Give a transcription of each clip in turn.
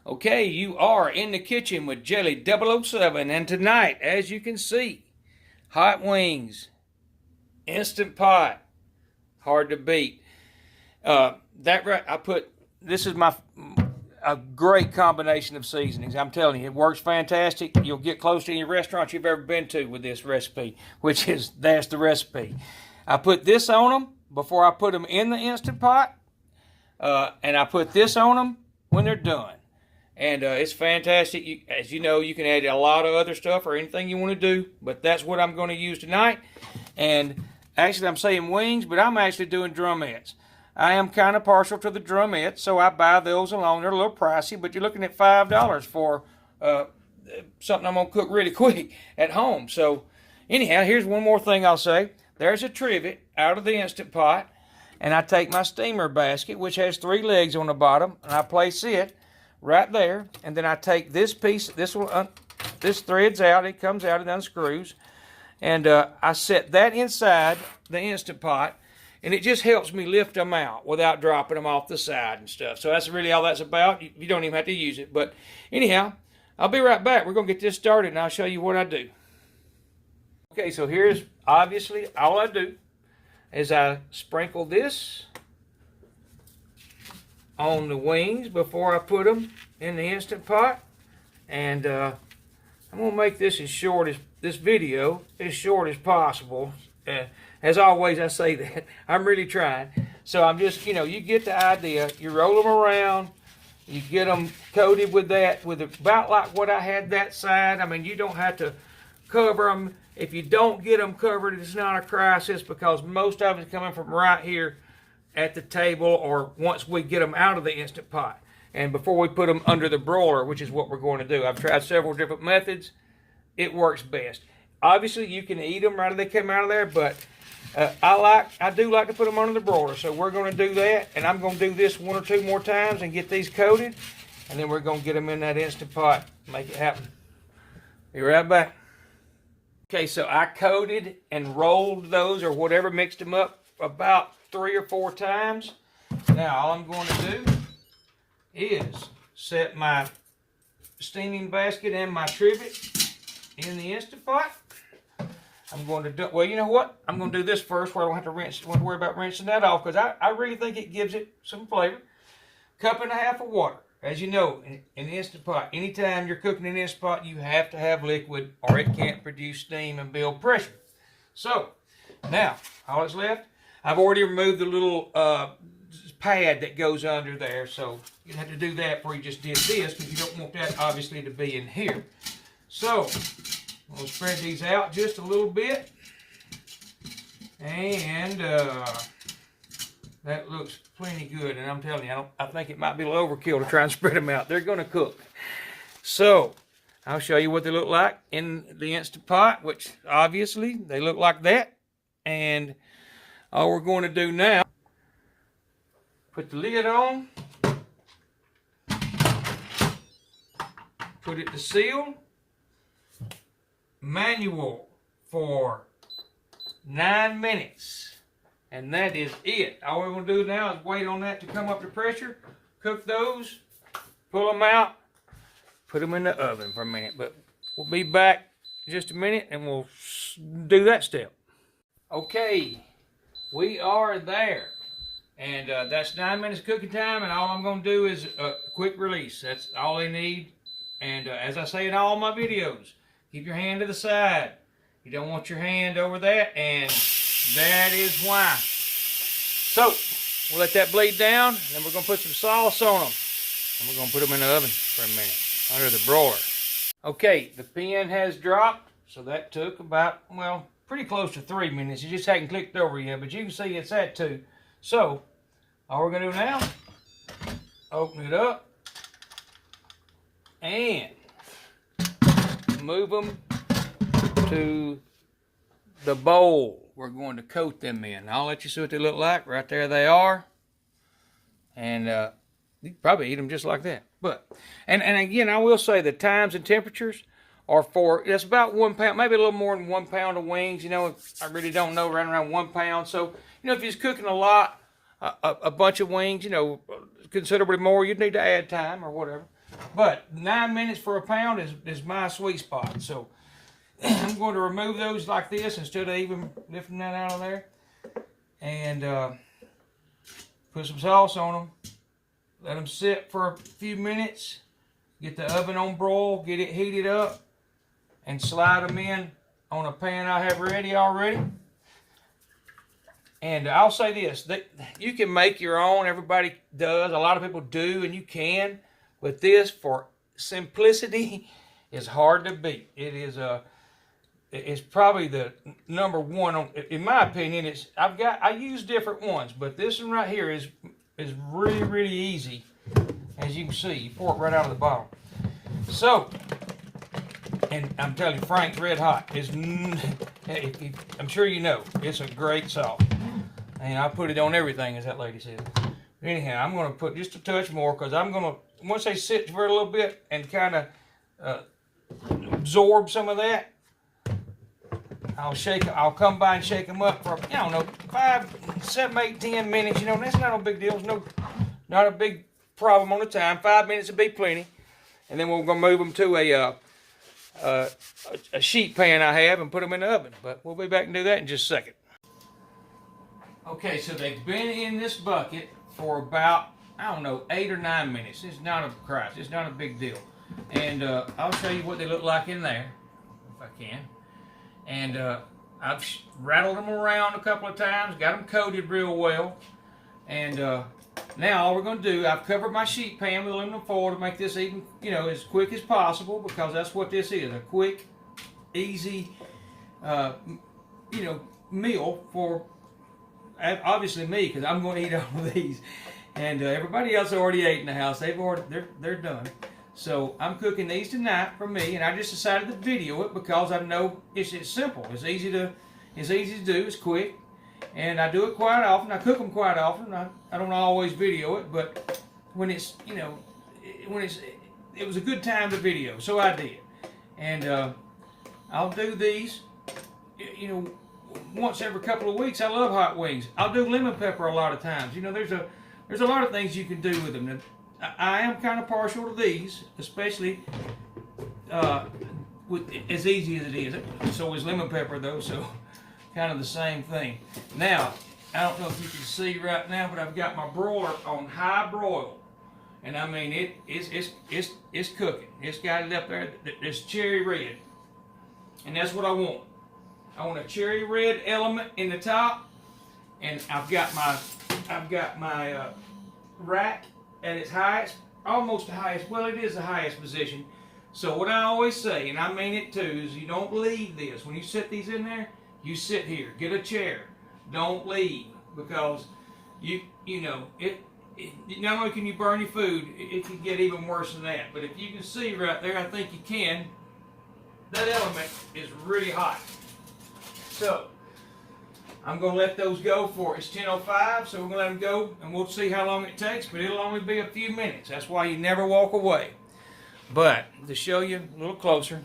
Okay, you are in the kitchen with Jelly 007, and tonight, as you can see, hot wings, instant pot, hard to beat. This is a great combination of seasonings. I'm telling you, it works fantastic. You'll get close to any restaurant you've ever been to with this recipe, that's the recipe. I put this on them before I put them in the instant pot, and I put this on them when they're done. And it's fantastic. As you know, you can add a lot of other stuff or anything you want to do, but that's what I'm going to use tonight. And actually, I'm saying wings, but I'm actually doing drumettes. I am kind of partial to the drumettes, so I buy those alone. They're a little pricey, but you're looking at $5 for something I'm going to cook really quick at home. So anyhow, here's one more thing I'll say. There's a trivet out of the Instant Pot, and I take my steamer basket, which has 3 legs on the bottom, and I place it right there, and then I take this piece, this threads out, it comes out, it unscrews, and I set that inside the Instant Pot, and it just helps me lift them out without dropping them off the side and stuff. So that's really all that's about. You don't even have to use it, but anyhow, I'll be right back. We're going to get this started, and I'll show you what I do. Okay, so here's obviously all I do is I sprinkle this on the wings before I put them in the Instant Pot, and I'm gonna make this video as short as possible. As always, I say that I'm really trying. So I'm just, you get the idea. You roll them around, you get them coated with about like what I had that side. I mean, you don't have to cover them. If you don't get them covered, it's not a crisis, because most of it's coming from right here at the table, or once we get them out of the Instant Pot and before we put them under the broiler, which is what we're going to do. I've tried several different methods. It works best. Obviously, you can eat them right as they come out of there, but I do like to put them under the broiler, so we're going to do that, and I'm going to do this 1 or 2 more times and get these coated, and then we're going to get them in that Instant Pot, make it happen. Be right back. Okay, so I coated and rolled those or whatever, mixed them up about 3 or 4 times. Now all I'm going to do is set my steaming basket and my trivet in the Instant Pot. I'm going to do, well, you know what? I'm going to do this first where I don't have to worry about rinsing that off, because I really think it gives it some flavor. 1.5 cups of water. As you know, in the Instant Pot, anytime you're cooking in an Instant Pot, you have to have liquid or it can't produce steam and build pressure. So, now, all that's left, I've already removed the little pad that goes under there, so you have to do that before you just did this, because you don't want that obviously to be in here. So, we'll spread these out just a little bit, and that looks plenty good. And I'm telling you, I think it might be a little overkill to try and spread them out. They're going to cook. So, I'll show you what they look like in the Instant Pot, which obviously they look like that. And all we're going to do now, put the lid on, put it to seal, manual for 9 minutes, and that is it. All we're going to do now is wait on that to come up to pressure, cook those, pull them out, put them in the oven for a minute. But we'll be back in just a minute and we'll do that step. Okay, we are there, and that's 9 minutes cooking time, and all I'm going to do is a quick release. That's all they need. And as I say in all my videos, keep your hand to the side. You don't want your hand over that, and that is why. So, we'll let that bleed down, and then we're going to put some sauce on them. And we're going to put them in the oven for a minute, under the broiler. Okay, the pan has dropped, so that took about, well, pretty close to 3 minutes. It just hadn't clicked over yet, but you can see it's at 2. So, all we're going to do now, open it up, and move them to the bowl we're going to coat them in. I'll let you see what they look like. Right there they are. And you can probably eat them just like that. But, and again, I will say the times and temperatures are that's about 1 pound, maybe a little more than 1 pound of wings. I really don't know, right around 1 pound. So, if you're cooking a lot, a bunch of wings, considerably more, you'd need to add time or whatever. But 9 minutes for a pound is my sweet spot. So I'm going to remove those like this instead of even lifting that out of there. And put some sauce on them. Let them sit for a few minutes. Get the oven on broil. Get it heated up. And slide them in on a pan I have ready already. And I'll say this. You can make your own. Everybody does. A lot of people do, and you can. But this, for simplicity, is hard to beat. It is it's probably the number one on, in my opinion. I use different ones, but this one right here is really, really easy. As you can see, you pour it right out of the bottle. So, and I'm telling you, Frank's Red Hot is, I'm sure you know, it's a great sauce. And I put it on everything, as that lady said. Anyhow, I'm going to put just a touch more because I'm going to, once they sit for a little bit and kind of absorb some of that, I'll come by and shake them up for, I don't know, 5, 7, 8, 10 minutes. You know, that's not a big deal. It's not a big problem on the time. 5 minutes would be plenty. And then we're going to move them to a sheet pan I have and put them in the oven. But we'll be back and do that in just a second. Okay, so they've been in this bucket for about, I don't know, 8 or 9 minutes. It's not a crisis. It's not a big deal. And I'll show you what they look like in there, if I can. And I've rattled them around a couple of times, got them coated real well. And now all we're going to do, I've covered my sheet pan with aluminum foil to make this even, you know, as quick as possible, because that's what this is, a quick, easy, you know, meal for, obviously me, because I'm going to eat all of these. And everybody else already ate in the house. They're done. So I'm cooking these tonight for me, and I just decided to video it because I know it's simple. It's easy to do. It's quick, and I do it quite often. I cook them quite often. I don't always video it, but when it's, you know, it was a good time to video, so I did. And I'll do these, you know, once every couple of weeks. I love hot wings. I'll do lemon pepper a lot of times. You know, there's a lot of things you can do with them. I am kind of partial to these, especially with as easy as it is. So is lemon pepper though, so kind of the same thing. Now, I don't know if you can see right now, but I've got my broiler on high broil, and I mean it's cooking. It's got it up there. It's cherry red, and that's what I want. I want a cherry red element in the top, and I've got my rack at its highest, almost the highest. Well, it is the highest position. So what I always say, and I mean it too, is you don't leave this. When you set these in there, you sit here. Get a chair. Don't leave, because you know it. Not only can you burn your food, it can get even worse than that. But if you can see right there, I think you can. That element is really hot. So I'm going to let those go for, it's 10:05, so we're going to let them go, and we'll see how long it takes, but it'll only be a few minutes. That's why you never walk away. But to show you a little closer,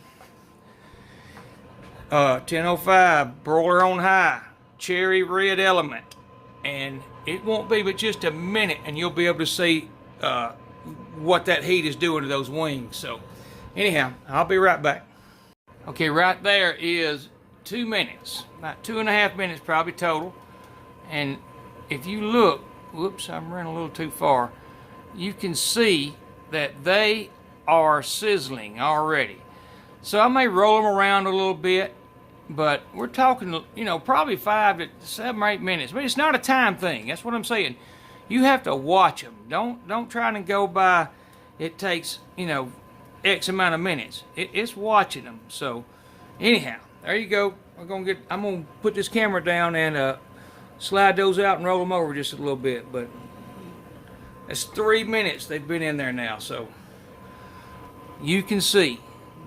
10:05, broiler on high, cherry red element, and it won't be but just a minute, and you'll be able to see what that heat is doing to those wings. So anyhow, I'll be right back. Okay, right there is 2 minutes, about 2.5 minutes probably total. And if you look, whoops, I'm running a little too far, you can see that they are sizzling already. So I may roll them around a little bit, but we're talking, you know, probably 5 to 7 or 8 minutes. But it's not a time thing. That's what I'm saying. You have to watch them. Don't try to go by, it takes, you know, X amount of minutes. It's watching them. So anyhow, there you go. I'm gonna put this camera down and slide those out and roll them over just a little bit. But it's 3 minutes they've been in there now, so you can see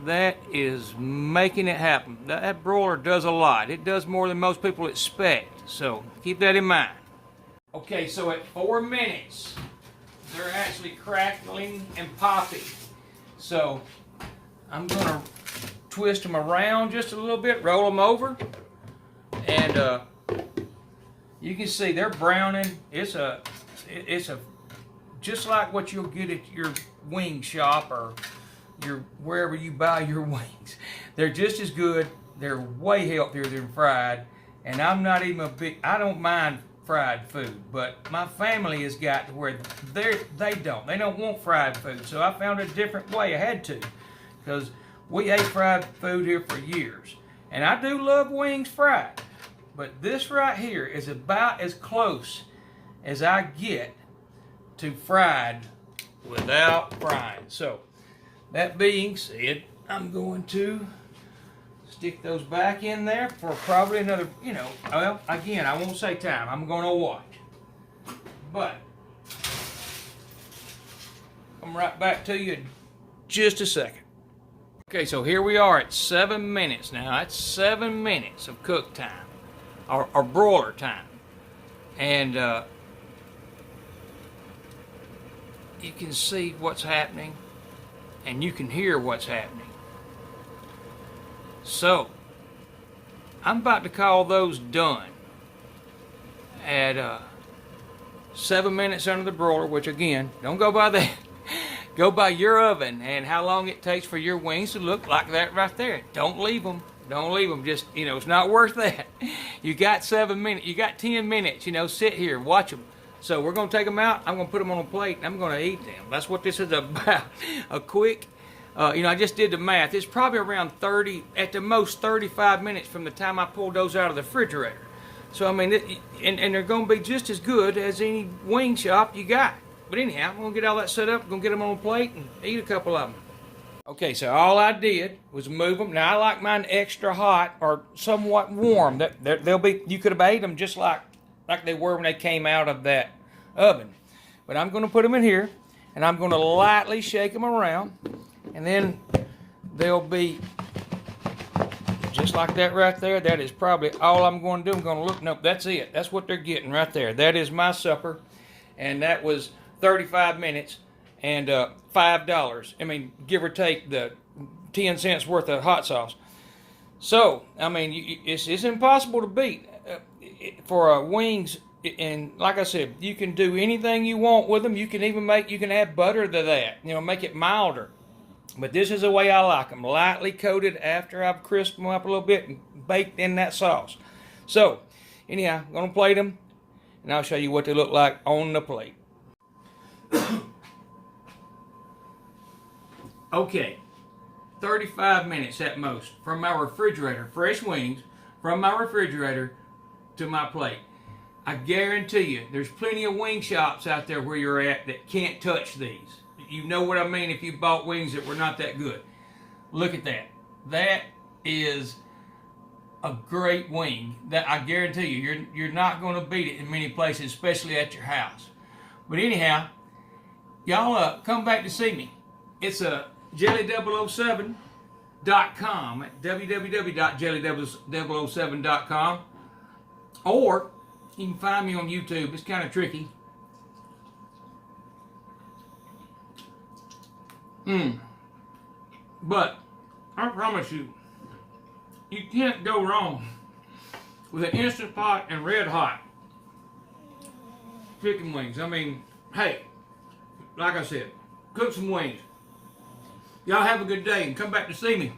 that is making it happen. That broiler does a lot. It does more than most people expect. So keep that in mind. Okay, so at 4 minutes, they're actually crackling and popping. So I'm gonna twist them around just a little bit, roll them over, and you can see they're browning. It's a just like what you'll get at your wing shop or wherever you buy your wings. They're just as good. They're way healthier than fried. And I'm not even I don't mind fried food, but my family has got to where they don't want fried food. So I found a different way. I had to, because we ate fried food here for years. And I do love wings fried, but this right here is about as close as I get to fried without frying. So that being said, I'm going to stick those back in there for probably another, well, again, I won't say time. I'm going to watch. But come right back to you in just a second. Okay, so here we are at 7 minutes now. That's 7 minutes of cook time, or broiler time. And you can see what's happening, and you can hear what's happening. So, I'm about to call those done at 7 minutes under the broiler, which again, don't go by that. Go by your oven and how long it takes for your wings to look like that right there. Don't leave them. Don't leave them. Just, it's not worth that. You got 7 minutes. You got 10 minutes. Sit here, watch them. So we're going to take them out. I'm going to put them on a plate and I'm going to eat them. That's what this is about. A quick, I just did the math. It's probably around 30, at the most 35 minutes from the time I pulled those out of the refrigerator. So, I mean, and they're going to be just as good as any wing shop you got. But anyhow, I'm going to get all that set up, going to get them on a plate and eat a couple of them. Okay, so all I did was move them. Now, I like mine extra hot or somewhat warm. They'll be, you could have ate them just like they were when they came out of that oven. But I'm going to put them in here, and I'm going to lightly shake them around, and then they'll be just like that right there. That is probably all I'm going to do. I'm going to look. Nope, that's it. That's what they're getting right there. That is my supper, and that was 35 minutes and $5. I mean, give or take the 10 cents worth of hot sauce. So, I mean, it's impossible to beat for wings. And like I said, you can do anything you want with them. You can even add butter to that. Make it milder. But this is the way I like them. Lightly coated after I've crisped them up a little bit and baked in that sauce. So, anyhow, I'm going to plate them. And I'll show you what they look like on the plate. Okay, 35 minutes at most from my refrigerator, fresh wings, from my refrigerator to my plate. I guarantee you, there's plenty of wing shops out there where you're at that can't touch these. You know what I mean if you bought wings that were not that good. Look at that. That is a great wing. That I guarantee you, you're not going to beat it in many places, especially at your house. But anyhow, y'all come back to see me. It's jelly007.com at www.jelly007.com, or you can find me on YouTube. It's kind of tricky. But I promise you, you can't go wrong with an Instant Pot and red hot chicken wings. I mean, hey, like I said, cook some wings. Y'all have a good day and come back to see me.